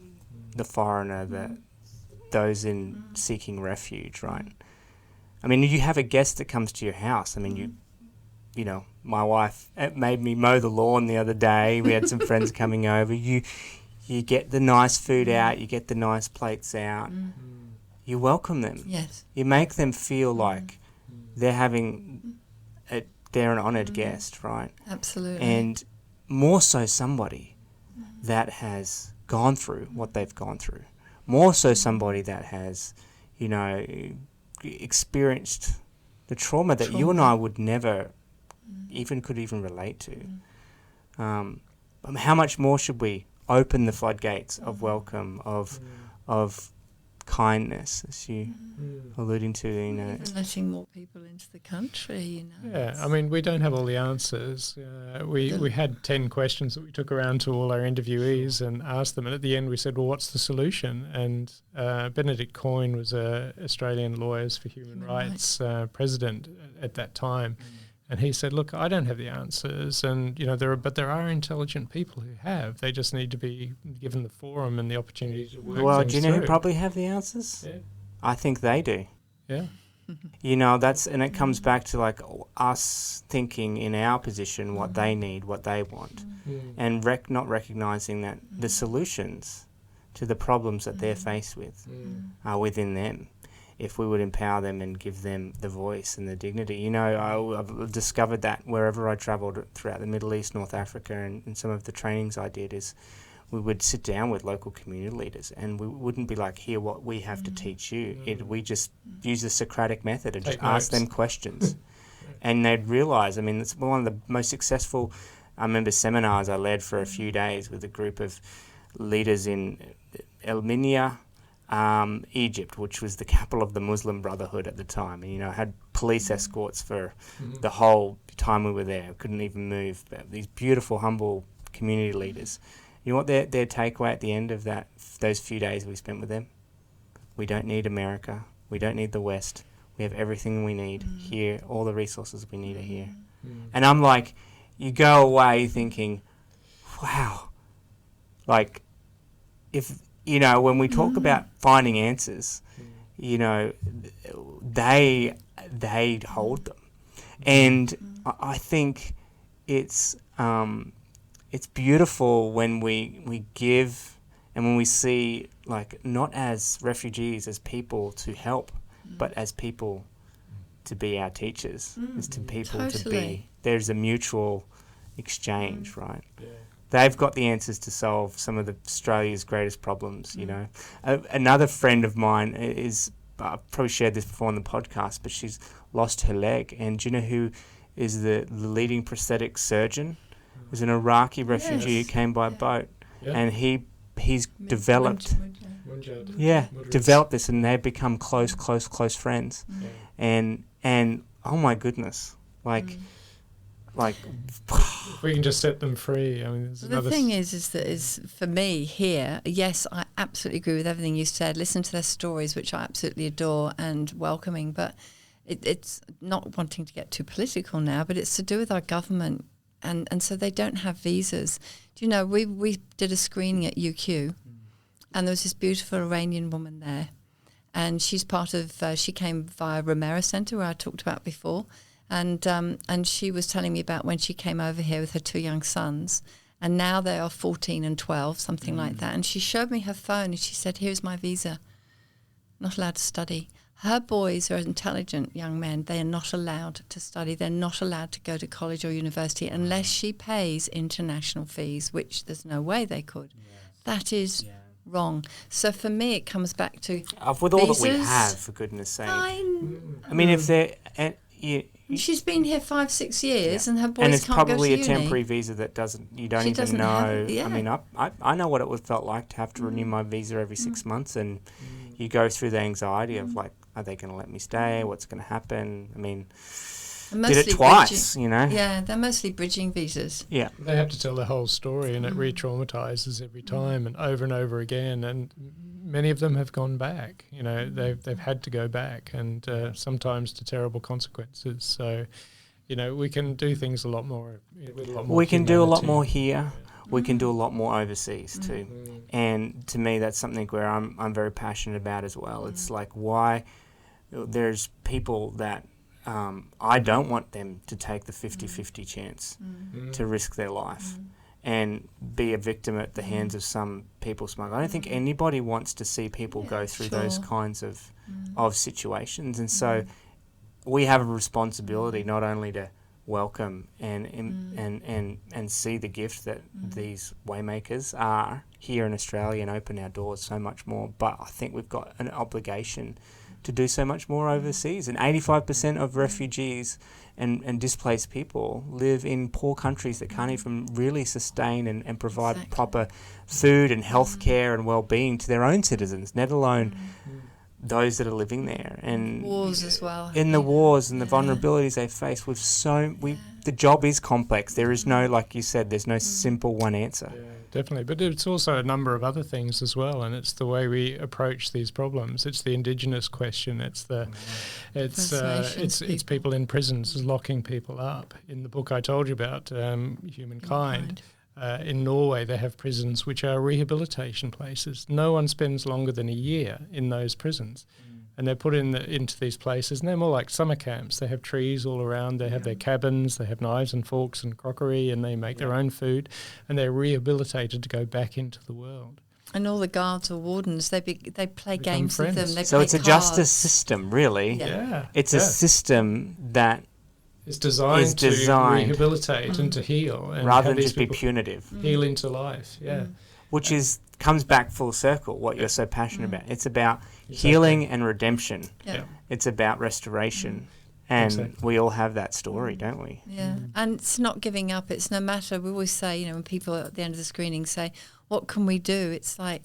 the foreigner, those in seeking refuge, right? I mean, you have a guest that comes to your house. I mean, my wife made me mow the lawn the other day. We had some friends coming over. You get the nice food out. You get the nice plates out. You welcome them. Yes. You make them feel like they're an honoured guest, right? Absolutely. And more so somebody that has gone through what they've gone through. More so somebody that has, experienced the trauma that you and I would never could even relate to. How much more should we open the floodgates of welcome, of kindness, as you alluding to, Even letting more people into the country, Yeah, I mean, we don't have all the answers. We had 10 questions that we took around to all our interviewees and asked them, and at the end we said, well, what's the solution? And Benedict Coyne was a Australian Lawyers for Human Rights president at that time. And he said, look, I don't have the answers, and there are intelligent people who have. They just need to be given the forum and the opportunity to work. Well, do you know through. who probably have the answers? Yeah. I think they do. Yeah. And it comes back to like us thinking in our position what they need, what they want, and not recognizing that the solutions to the problems that they're faced with are within them. If we would empower them and give them the voice and the dignity. I've discovered that wherever I travelled throughout the Middle East, North Africa, and some of the trainings I did is we would sit down with local community leaders and we wouldn't be like, here, what we have to teach you. We just use the Socratic method and just ask them questions. And they'd realise, I mean, it's one of the most successful, I remember seminars I led for a few days with a group of leaders in Elminia, Egypt, which was the capital of the Muslim Brotherhood at the time, and had police escorts for the whole time we were there. Couldn't even move. But these beautiful, humble community leaders. You know what their takeaway at the end of those few days we spent with them? We don't need America. We don't need the West. We have everything we need here. All the resources we need are here. And I'm like, you go away thinking, wow, like if. When we talk about finding answers, they hold them, and I think it's beautiful when we give and when we see, like, not as refugees, as people to help, but as people to be our teachers, as to people to be. There's a mutual exchange, right? Yeah. They've got the answers to solve some of Australia's greatest problems, Another friend of mine I've probably shared this before on the podcast, but she's lost her leg. And do you know who is the leading prosthetic surgeon? It was an Iraqi refugee who came by boat. Yeah. And he's developed... developed this, and they've become close friends. Yeah. And oh my goodness, like... if we can just set them free. I mean, the thing is for me here, yes, I absolutely agree with everything you said. Listen to their stories, which I absolutely adore, and welcoming. But it's not wanting to get too political now, but it's to do with our government, and so they don't have visas. Do you know, we did a screening at UQ, and there was this beautiful Iranian woman there, and she's part of. She came via Romero Centre, where I talked about before. And she was telling me about when she came over here with her 2 young sons, And now they are 14 and 12, something like that. And she showed me her phone and she said, here's my visa. Not allowed to study. Her boys are intelligent young men. They are not allowed to study. They're not allowed to go to college or university unless she pays international fees, which there's no way they could. Yes. That is wrong. So for me, it comes back to with all that we have, for goodness sake. I mean, if they're... she's been here 5-6 years, and her boys and it's can't go to probably uni. a temporary visa that you don't even know. I mean, I know what it felt like to have to renew my visa every 6 months, and you go through the anxiety of like, are they going to let me stay? What's going to happen? I mean, did it twice, you know? Yeah, they're mostly bridging visas. Yeah. They have to tell the whole story, and it re-traumatizes every time and over again, and many of them have gone back. You know, they've had to go back, and sometimes to terrible consequences. So, you know, we can do things a lot more with a lot more We can humanity. do a lot more here. We can do a lot more overseas too. And to me, that's something where I'm very passionate about as well. It's like, why there's people that I don't want them to take the 50-50 chance to risk their life and be a victim at the hands of some people smuggler. I don't think anybody wants to see people go through those kinds of situations. And so we have a responsibility not only to welcome and see the gift that these waymakers are here in Australia and open our doors so much more, but I think we've got an obligation to do so much more overseas. And 85% of refugees and displaced people live in poor countries that can't even really sustain and provide proper food and healthcare and well-being to their own citizens, let alone those that are living there. And wars as well. In the wars and the vulnerabilities they face, the job is complex. There is no, like you said, there's no simple one answer. Yeah, definitely. But it's also a number of other things as well, and it's the way we approach these problems. It's the Indigenous question. It's it's people in prisons locking people up. In the book I told you about, Humankind. In Norway, they have prisons which are rehabilitation places. No one spends longer than a year in those prisons. And they're put into these places, and they're more like summer camps. They have trees all around. They have their cabins. They have knives and forks and crockery, and they make their own food. And they're rehabilitated to go back into the world. And all the guards or wardens, they play games with them. They so play it's a cards. justice system, really. Yeah. It's a system that is designed to rehabilitate and to heal, and rather than just be punitive. Heal into life, which comes back full circle. What you're so passionate about. It's about healing and redemption. Yeah. It's about restoration, and we all have that story, don't we? Yeah, and it's not giving up. It's no matter. We always say, you know, when people at the end of the screening say, "What can we do?" It's like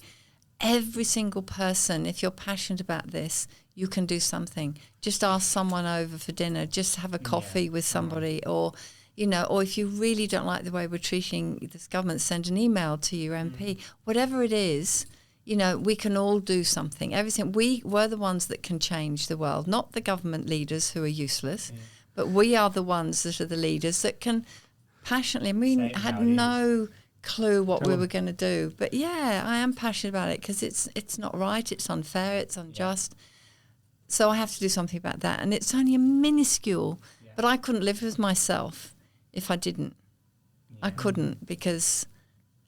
every single person. If you're passionate about this, you can do something. Just ask someone over for dinner. Just have a coffee with somebody, or, you know, or if you really don't like the way we're treating this government, send an email to your MP. Whatever it is, you know, we can all do something. Everything. We're the ones that can change the world, not the government leaders who are useless, but we are the ones that are the leaders that can passionately. I mean, I had no clue what we were going to do, but yeah, I am passionate about it because it's not right, it's unfair, it's unjust. So I have to do something about that, and it's only a minuscule, but I couldn't live with myself if I didn't. I couldn't, because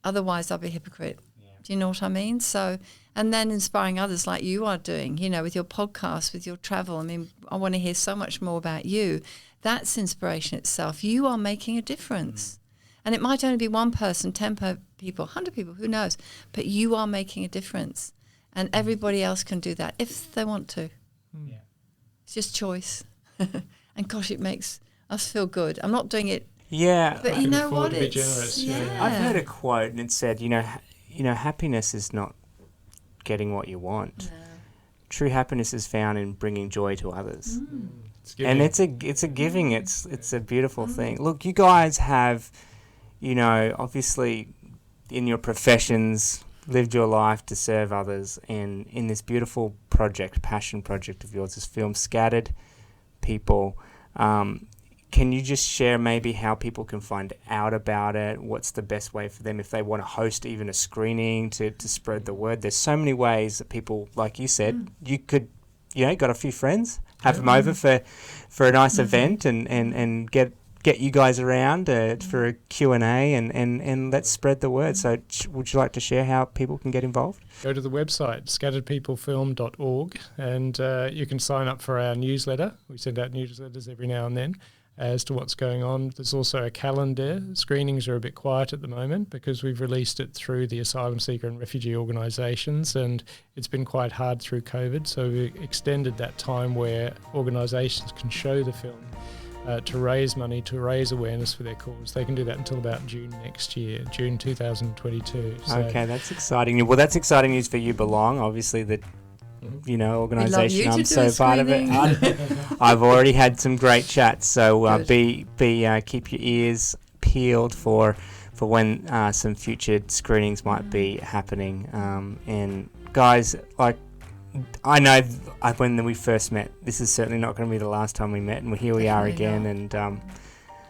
otherwise I'd be a hypocrite. Do you know what I mean? So, and then inspiring others like you are doing, you know, with your podcast, with your travel. I mean, I want to hear so much more about you. That's inspiration itself. You are making a difference. And it might only be one person, 10 people, 100 people, who knows? But you are making a difference. And everybody else can do that if they want to. Yeah. It's just choice. And gosh, it makes us feel good. I'm not doing it. Yeah. But you know what? It's generous. Yeah. I've heard a quote and it said, you know, happiness is not getting what you want. No. True happiness is found in bringing joy to others. And it's a giving. It's a beautiful thing. Look, you guys have, you know, obviously in your professions lived your life to serve others, and in this beautiful passion project of yours, this film, Scattered People. Can you just share maybe how people can find out about it? What's the best way for them if they want to host even a screening to spread the word? There's so many ways that people, like you said, you could, you know, got a few friends, have them over for a nice event and get get you guys around for a Q&A and let's spread the word. So would you like to share how people can get involved? Go to the website, scatteredpeoplefilm.org, and you can sign up for our newsletter. We send out newsletters every now and then as to what's going on. There's also a calendar. Screenings are a bit quiet at the moment because we've released it through the asylum seeker and refugee organisations, and it's been quite hard through COVID. So we extended that time where organisations can show the film to raise money, to raise awareness for their cause. They can do that until about June next year, June 2022. So okay, that's exciting. Well, that's exciting news for You Belong. Obviously, the organisation, I'm so part of it. I've already had some great chats, so keep your ears peeled for when some future screenings might be happening. And guys, like, I know when we first met, this is certainly not going to be the last time we met, and here we are again. And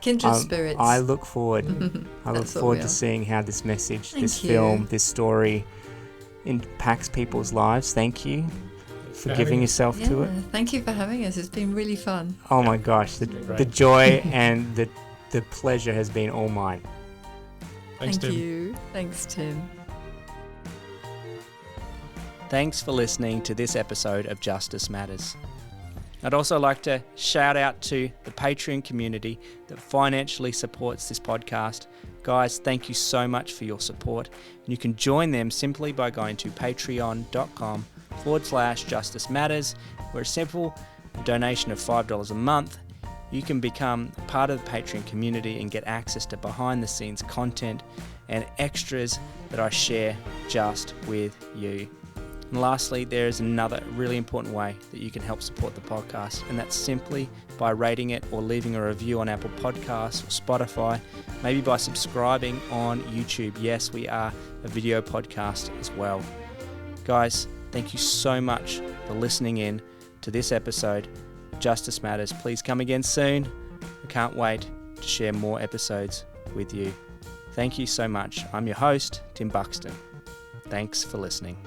kindred spirits. I look forward. To seeing how this message, this film, this story impacts people's lives. Thank you for giving yourself to it. Thank you for having us. It's been really fun. Oh my gosh, the joy and the pleasure has been all mine. Thanks, Tim. Thank you. Thanks, Tim. Thanks for listening to this episode of Justice Matters. I'd also like to shout out to the Patreon community that financially supports this podcast. Guys, thank you so much for your support. And you can join them simply by going to patreon.com/Justice Matters, where a simple donation of $5 a month, you can become part of the Patreon community and get access to behind the scenes content and extras that I share just with you. And lastly, there is another really important way that you can help support the podcast, and that's simply by rating it or leaving a review on Apple Podcasts or Spotify, maybe by subscribing on YouTube. Yes, we are a video podcast as well. Guys, thank you so much for listening in to this episode of Justice Matters. Please come again soon. I can't wait to share more episodes with you. Thank you so much. I'm your host, Tim Buxton. Thanks for listening.